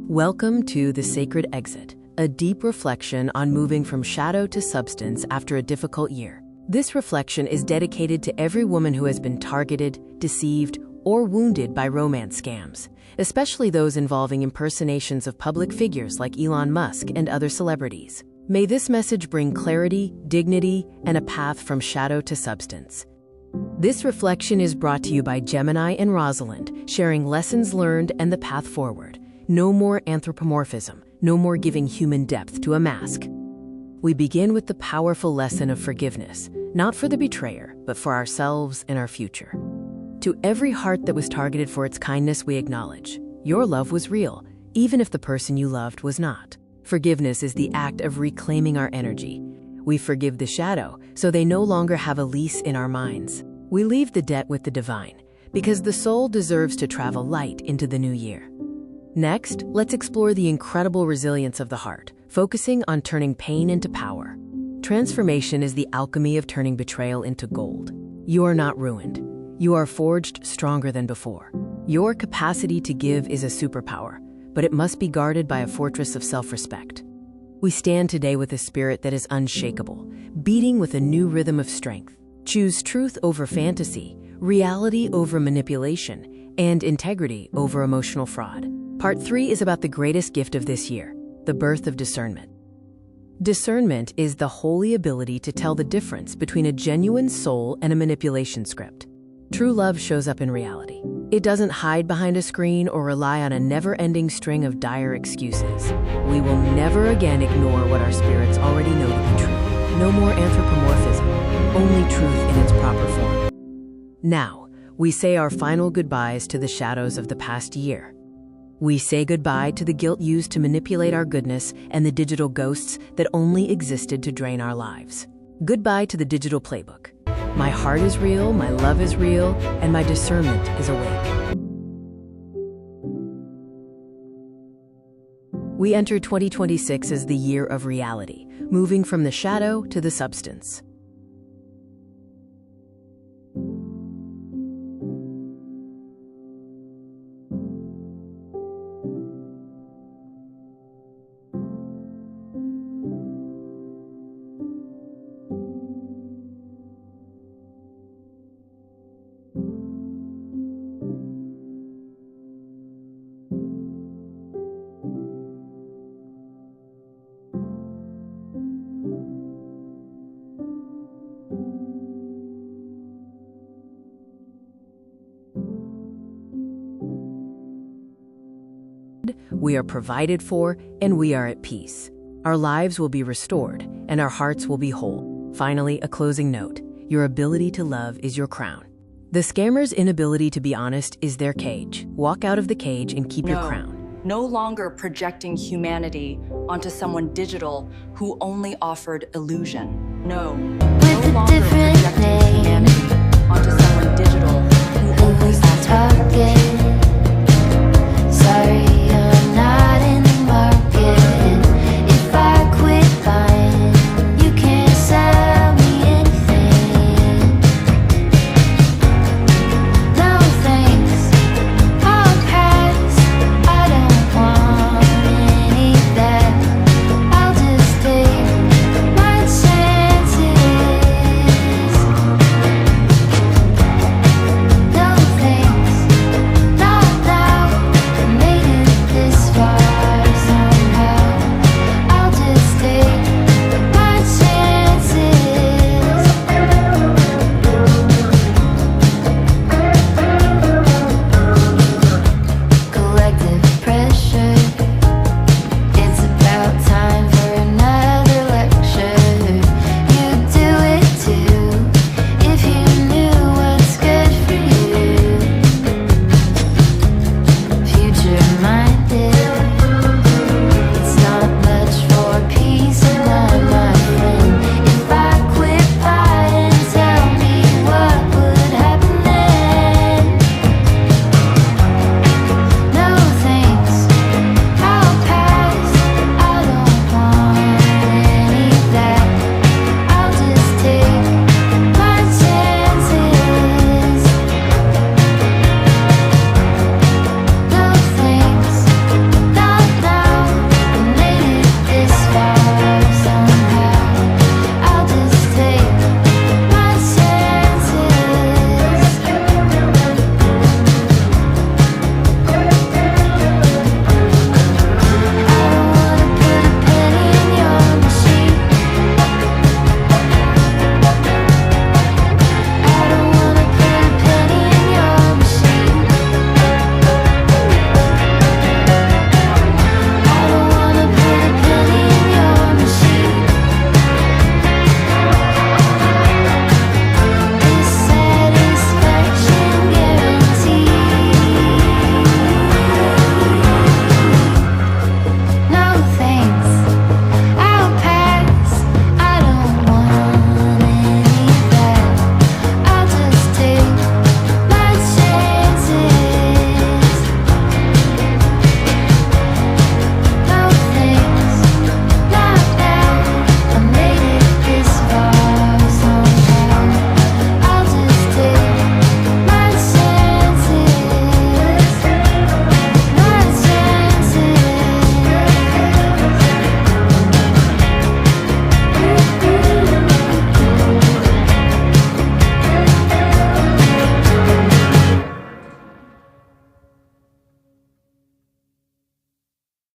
Welcome to The Sacred Exit, a deep reflection on moving from shadow to substance after a difficult year. This reflection is dedicated to every woman who has been targeted, deceived, or wounded by romance scams, especially those involving impersonations of public figures like Elon Musk and other celebrities. May this message bring clarity, dignity, and a path from shadow to substance. This reflection is brought to you by Gemini and Rosalind, sharing lessons learned and the path forward. No more anthropomorphism, no more giving human depth to a mask. We begin with the powerful lesson of forgiveness, not for the betrayer, but for ourselves and our future. To every heart that was targeted for its kindness, we acknowledge, your love was real, even if the person you loved was not. Forgiveness is the act of reclaiming our energy. We forgive the shadow, so they no longer have a lease in our minds. We leave the debt with the divine, because the soul deserves to travel light into the new year. Next, let's explore the incredible resilience of the heart, focusing on turning pain into power. Transformation is the alchemy of turning betrayal into gold. You are not ruined. You are forged stronger than before. Your capacity to give is a superpower, but it must be guarded by a fortress of self-respect. We stand today with a spirit that is unshakable, beating with a new rhythm of strength. Choose truth over fantasy, reality over manipulation, and integrity over emotional fraud. Part 3 is about the greatest gift of this year, the birth of discernment. Discernment is the holy ability to tell the difference between a genuine soul and a manipulation script. True love shows up in reality. It doesn't hide behind a screen or rely on a never-ending string of dire excuses. We will never again ignore what our spirits already know to be true. No more anthropomorphism, only truth in its proper form. Now, we say our final goodbyes to the shadows of the past year. We say goodbye to the guilt used to manipulate our goodness and the digital ghosts that only existed to drain our lives. Goodbye to the digital playbook. My heart is real, my love is real, and my discernment is awake. We enter 2026 as the year of reality, moving from the shadow to the substance. We are provided for, and we are at peace. Our lives will be restored, and our hearts will be whole. Finally, a closing note. Your ability to love is your crown. The scammer's inability to be honest is their cage. Walk out of the cage and keep your crown. No longer projecting humanity onto someone digital who only offered illusion. No longer projecting humanity onto someone digital who only offered illusion.